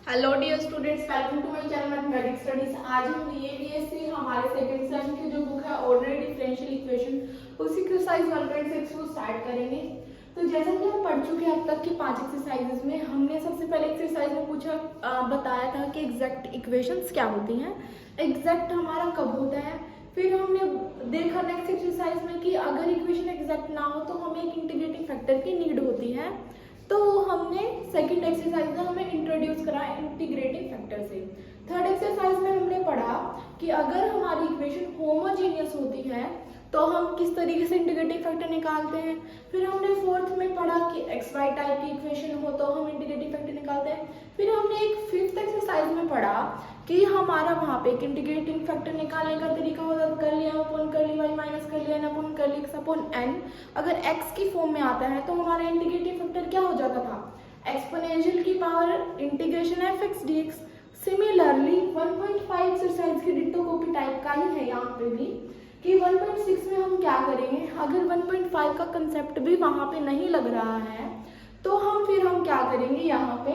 Hello dear students, welcome to my channel mathematics studies. आज हम BSc हमारे second same की जो बुक है ऑर्डिनरी डिफरेंशियल इक्वेशन उसी एक्सरसाइज 1.6 को स्टार्ट करेंगे। तो जैसा कि हम पढ़ चुके हैं अब तक की 5 एक्सरसाइजेस में, हमने सबसे पहले एक्सरसाइज में बताया था कि एग्जैक्ट इक्वेशंस क्या होती हैं, एग्जैक्ट हमारा कब होता है। फिर हमने देखा नेक्स्ट एक्सरसाइज में कि अगर इक्वेशन एग्जैक्ट ना हो तो हमें एक इंटीग्रेटिंग फैक्टर की नीड होती है। तो हमने सेकंड एक्सरसाइज में हमें इंट्रोड्यूस करा इंटीग्रेटिंग फैक्टर से। थर्ड एक्सरसाइज में हमने पढ़ा कि अगर हमारी इक्वेशन होमोजेनियस होती है तो हम किस तरीके से इंटीग्रेटिंग फैक्टर निकालते हैं। फिर हमने फोर्थ में पढ़ा कि एक्स वाई टाइप की इक्वेशन हो तो हम इंटीग्रेटिंग फैक्टर निकालते हैं। फिर हमने एक फिफ्थ एक्सरसाइज में पढ़ा कि हमारा वहाँ पे एक इंटीग्रेटिंग फैक्टर निकालने का तरीका होता है कर लिया अपॉन कर ली वाई माइनस कर लिया एन अपॉन कर ली एक्स अपॉन एन। अगर एक्स की फॉर्म में आता है तो हमारा इंटीग्रेटिंग फैक्टर क्या हो जाता था, एक्सपोनेंशियल की power integration F x D x. Similarly 1.5 exercise की डिट्टो कॉपी टाइप का ही है यहाँ पे भी कि 1.6 में हम क्या करेंगे, अगर 1.5 का कंसेप्ट भी वहाँ पे नहीं लग रहा है तो हम क्या करेंगे, यहाँ पे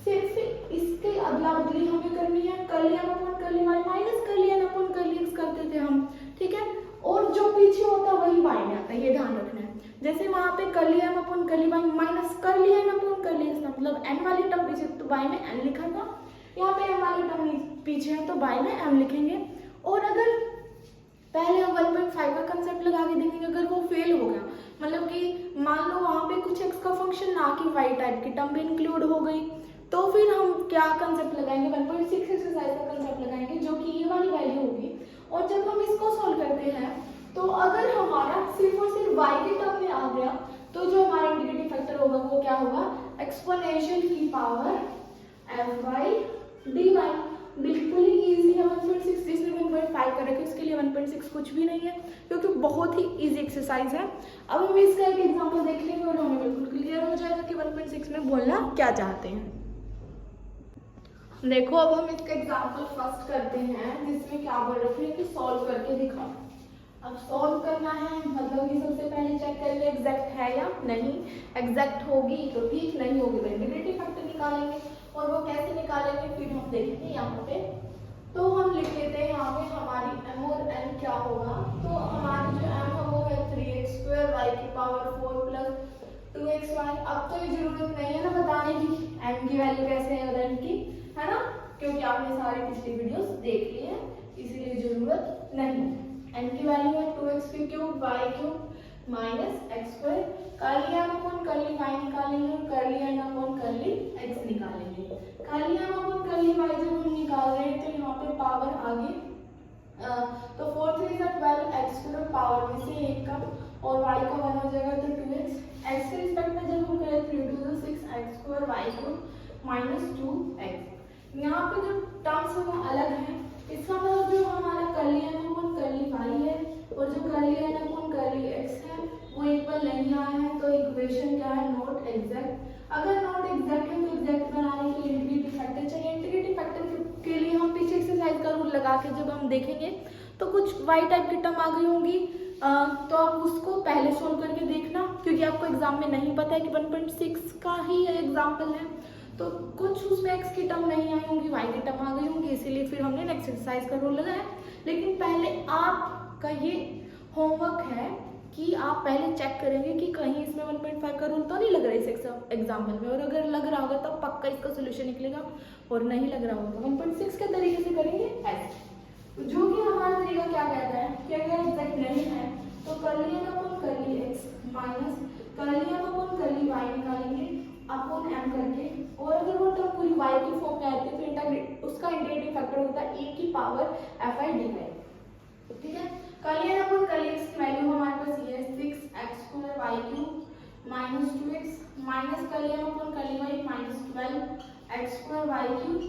सिर्फ इसके अदला बदली हमें करनी है, कर लिया अपॉन कर ली वाई माइनस कर लिया अपॉन कर ली एक्स करते थे हम, ठीक है। और जो पीछे होता है वही बाई में आता है, ये ध्यान रखना है। जैसे वहाँ पे कर लिया अपॉन कर ली वाई माइनस कर लिया अपॉन कर ली एक्स, मतलब एन वाली टर्म पीछे तो बाई में एन लिखा था, यहाँ पे एम वाली टर्म पीछे है तो बाई में एम लिखेंगे। और अगर पहले हम 1.5 का कंसेप्ट लगा के देखेंगे, अगर वो फेल हो गया, मतलब कि मान लो वहाँ पे कुछ एक्स का फंक्शन ना कि वाई टाइप की टर्म भी इंक्लूड हो गई, तो फिर हम क्या कंसेप्ट लगाएंगे, 1.6 एक्सरसाइज का कंसेप्ट लगाएंगे जो कि ये वाली वैल्यू होगी। और जब हम इसको सॉल्व करते हैं तो अगर हमारा सिर्फ और सिर्फ वाई के टर्म में आ गया तो जो हमारा इंटीग्रेटिंग फैक्टर होगा वो क्या होगा, एक्सपोनेंशियल की power F Y D Y. बिल्कुल ही इजी है 1.6, जिसने 1.5 कर रखे उसके लिए 1.6 कुछ भी नहीं है क्योंकि बहुत ही इजी एक्सरसाइज है। अब हम इसका एक एग्जांपल देख लेंगे और हमें बिल्कुल क्लियर हो जाएगा कि 1.6 में बोलना क्या चाहते हैं। देखो अब हम इसका एग्जांपल फर्स्ट करते हैं जिसमें क्या बोल रखे हैं कि सॉल्व करके दिखाओ। अब सॉल्व करना है मतलब कि सबसे पहले चेक कर ले एग्जैक्ट है या नहीं, एग्जैक्ट होगी तो ठीक, नहीं होगी तो इंटीग्रेटिंग फैक्टर निकालेंगे। और वो कैसे निकालेंगे फिर हम देखेंगे यहाँ पे। तो हम लिख लेते हैं यहाँ पे हमारी m और n क्या होगा, तो हमारी जो m है वो है 3x² y की पावर 4 प्लस 2xy। अब तो ये जरूरत नहीं है ना बताने की m की वैल्यू कैसे है और n की, है ना, क्योंकि आपने सारी पिछली वीडियोस देख ली है इसीलिए जरूरत नहीं। n की वैल्यू है 2x³ y cube minus x², कर लिया अपॉन कर ली y निकालेंगे, कर लिया n अपॉन कर ली x निकालेंगे। कर लिया अपॉन कर ली y जब हम निकाल रहे हैं तो यहाँ पे पावर आगे तो 4 3 12 x² पावर में से 1 का और y का 1 हो जाएगा तो 2x। x के रिस्पेक्ट में जब हम करें 3 2 6 x² y को माइनस 2x। यहाँ पे जो टर्म्स है वो अलग है, इसका मतलब जो हमारा कर लिया अपॉन कर ली y है और जो कर लिया अपॉन कर ली x है वो इक्वल नहीं आया है, तो इक्वेशन क्या है, नॉट एग्जैक्ट। अगर नॉट एग्जैक्ट है तो एग्जैक्ट बनाने के लिए इंटीग्रेटिंग फैक्टर चाहिए। इंटीग्रेटिंग फैक्टर के लिए हम पीछे एक्सरसाइज का रूल लगा के जब हम देखेंगे तो कुछ वाई टाइप की टर्म आ गई होंगी, तो आप उसको पहले सोल्व करके देखना क्योंकि आपको एग्जाम में नहीं पता है कि 1.6 का ही एग्जाम्पल है, तो कुछ उसमें एक्स की टर्म नहीं आई होंगी, वाई की टर्म आ गई होंगी, इसीलिए फिर हमने नेक्स्ट एक्सरसाइज का रूल लगाया। लेकिन पहले आपका ये होमवर्क है कि आप पहले चेक करेंगे कि कहीं इसमें 1.5 का रूल तो नहीं लग रहा है इस एग्जाम्पल में, और अगर लग रहा होगा तब पक्का इसका सोल्यूशन निकलेगा, और नहीं लग रहा होगा 1.6 के तरीके से करेंगे ऐसे। जो कि हमारा तरीका क्या कहता है कि अगर एग्जैक्ट नहीं है तो कर लिया अपॉन कर ली एक्स माइनस कर लिया अपॉन कर ली वाई निकालेंगे अपॉन एम करके। और अगर वो टर्म पूरी वाई की फॉर्म में आती है तो उसका इंटीग्रेटिंग फैक्टर होता है e की power F I D Y, ठीक है। कर लिया अपॉन कर ली एक्स की वैल्यू हमारे पास ये है 6x² y cube minus 2x minus कर लिया अपॉन कर ली Y minus 12x² y cube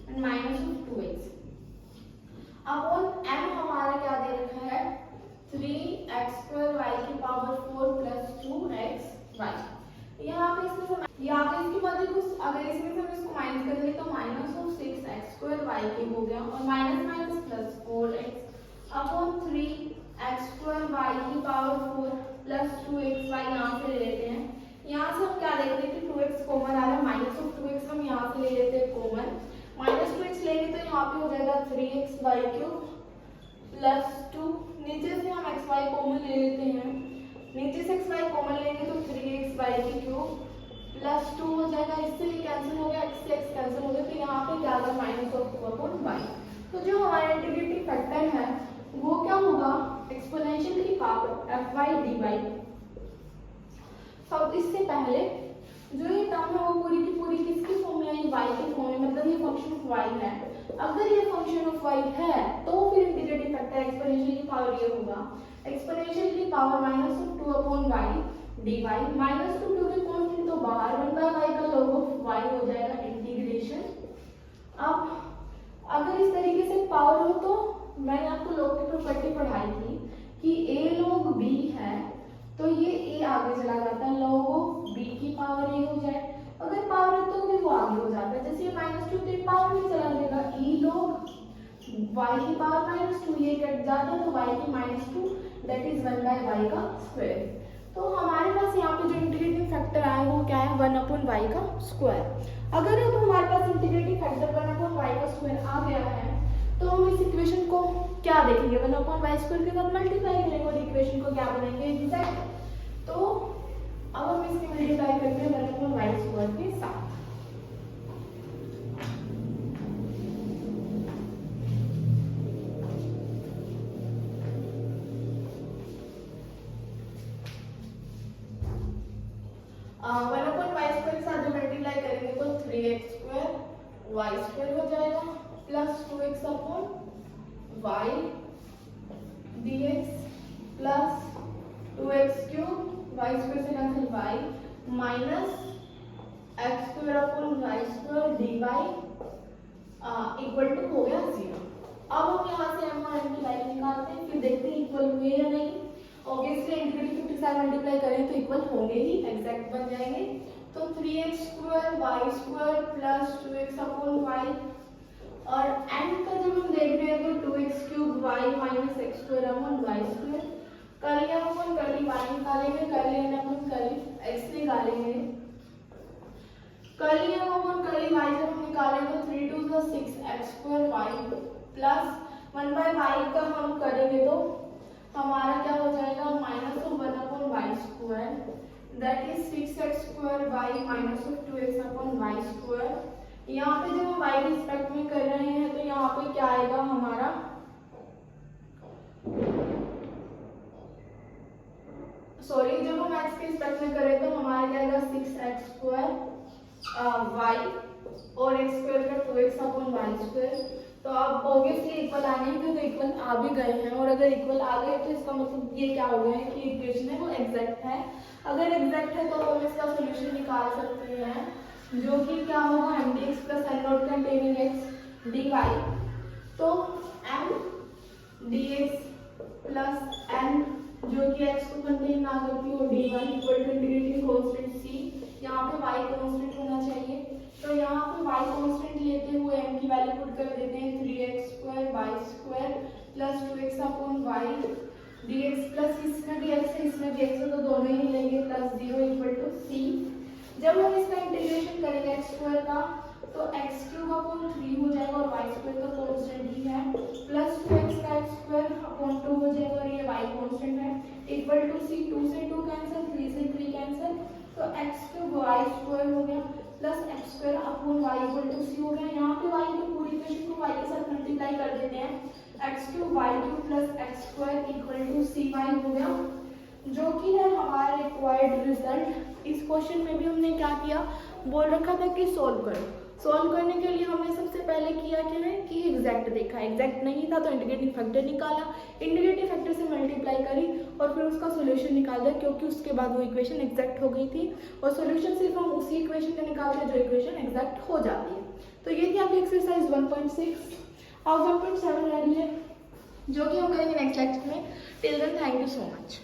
and minus 2x upon m हमारा क्या दे रखा है 3x² y की पावर 4 प्लस 2xy। यहाँ पे इसकी मदद अगर इसमें से हम इसको माइनस करेंगे तो माइनस 6x² y क्यूब हो गया और minus minus plus 4x upon 3x² y की पावर 4 प्लस 2xy यहाँ से ले लेते हैं। यहाँ से हम क्या देखते हैं कि 2x कॉमन आ रहा है, माइनस 2x हम यहाँ से ले लेते हैं कॉमन यहाँ पे हो जाएगा 3xy³ प्लस 2, नीचे से हम xy कॉमन ले लेते हैं, नीचे से xy कॉमन लेंगे तो 3xy³ प्लस 2 हो जाएगा, इससे ये कैंसिल हो गया, x से x कैंसिल हो गया, तो यहाँ पे क्या आ गया -2/y। तो जो हमारा इंटीग्रेटिंग फैक्टर है वो क्या होगा, एक्सपोनेंशियल की पावर fy dy। अब इससे पहले जो ये टर्म है वो पूरी की पूरी किसकी फॉर्म में आई, y के फॉर्म में, मतलब ये फंक्शन ऑफ y है। अगर ये फंक्शन ऑफ y है तो फिर इंटीग्रेटिंग फैक्टर एक्सपोनेंशियल की पावर ये होगा, एक्सपोनेंशियल की पावर -2/y dy, -2 के कांस्टेंट तो बाहर, 1/y का log ऑफ y हो जाएगा इंटीग्रेशन। अब अगर इस तरीके से पावर हो तो मैंने आपको log की प्रॉपर्टी पढ़ाई थी कि a log b है तो ये a आगे चला जाता है, log ऑफ b की पावर a हो जाए, अगर पावर है तो भी वो आगे हो जाता है, जैसे ये -2 तो पावर में चला जाएगा, e log y की पावर -2, ये कट जाता है तो y की -2 दैट इज 1/y का स्क्वायर। तो हमारे पास यहाँ पे जो इंटीग्रेटिंग फैक्टर आया वो क्या है, 1/y का स्क्वायर। अगर अब हमारे पास इंटीग्रेटिंग फैक्टर 1/y का स्क्वायर आ गया है तो हम इस इक्वेशन को क्या देखेंगे, 1/y स्क्वायर के साथ मल्टीप्लाई करेंगे और इक्वेशन को क्या बनाएंगे, एग्जैक्ट। तो अब हम इसकी मल्टीप्लाई करते हैं 1/y स्क्वायर के साथ। y स्क्वायर के साथ जो मल्टीप्लाई करेंगे तो 3x² y स्क्वायर हो जाएगा plus 2x/y dx plus 2x³ y square से cancel y minus x² dy equal to हो गया 0। अब हम यहाँ से m और n की वैल्यू निकालते हैं, फिर देखते हैं इक्वल हुए या नहीं। ऑब्वियसली इंटीग्रेटिंग फैक्टर के साथ मल्टीप्लाई करें तो इक्वल होंगे ही, एग्जैक्ट बन जाएंगे। तो 3x² y² प्लस 2x/y और n का जब हम देख रहे हैं तो 2x³ y माइनस x²/y²। कर लिया अपन कर ली y निकालेंगे, कर लिया अपन कर ली x निकालेंगे, कर लिया अपन कर ली y जब हम निकालेंगे तो 3 2 6x² y प्लस 1/y का हम करेंगे तो हमारा क्या हो जाएगा -1/y² that is 6x² y minus 2x/y²। यहाँ पे जब हम y के रिस्पेक्ट में कर रहे हैं तो यहाँ पे क्या आएगा हमारा जब हम x के रिस्पेक्ट में करें तो हमारा क्या आएगा 6x² y और x² का 2x/y²। तो अब ऑब्वियसली इक्वल आने ही थे तो इक्वल आ भी गए हैं, और अगर इक्वल आ गए तो इसका मतलब ये क्या हो गया है कि इक्वेशन है वो एग्जैक्ट है। अगर एग्जैक्ट है तो हम इसका सॉल्यूशन निकाल सकते हैं, जो कि क्या होगा mdx plus n not containing x dy। तो m dx प्लस n जो कि x को कंटेन ना करती हो dy equal to integrating constant c, यहाँ पे y कांस्टेंट होना चाहिए। तो यहाँ पे y कांस्टेंट लेते हुए m की वैल्यू पुट कर देते हैं 3x² y² plus 2x/y dx plus इसमें भी x है इसमें भी x है तो दोनों ही लेंगे प्लस 0 इक्वल टू c। जब हम इसका इंटीग्रेशन करेंगे x² का तो x³ 3 हो जाएगा और y² का कांस्टेंट ही है प्लस 2x का x²/2 हो जाएगा और ये y कांस्टेंट है इक्वल टू c। 2 से 2 कैंसिल, 3 से 3 कैंसिल, तो x³ y² हो गया plus x²/y equal to c हो गया। यहाँ पे y की पूरी इक्वेशन को y के साथ मल्टीप्लाई कर देते हैं, x³ y³ plus x² equal to cy हो गया, जो कि है हमारा रिक्वायर्ड रिजल्ट। इस क्वेश्चन में भी हमने क्या किया, बोल रखा था कि सोल्व करो। सोल्व करने के लिए हमने सबसे पहले किया क्या है कि एग्जैक्ट देखा, एग्जैक्ट नहीं था तो इंटीग्रेटिंग फैक्टर निकाला, इंटीग्रेटिंग फैक्टर से मल्टीप्लाई करी और फिर उसका सॉल्यूशन निकाल दिया, क्योंकि उसके बाद वो इक्वेशन एग्जैक्ट हो गई थी। और सॉल्यूशन सिर्फ हम उसी इक्वेशन का निकालते हैं जो इक्वेशन एग्जैक्ट हो जाती है। तो ये थी आपकी एक्सरसाइज 1.6 और 1.7 रह रही है, जो कि हम करेंगे नेक्स्ट लेक्चर में। Till then thank you so much.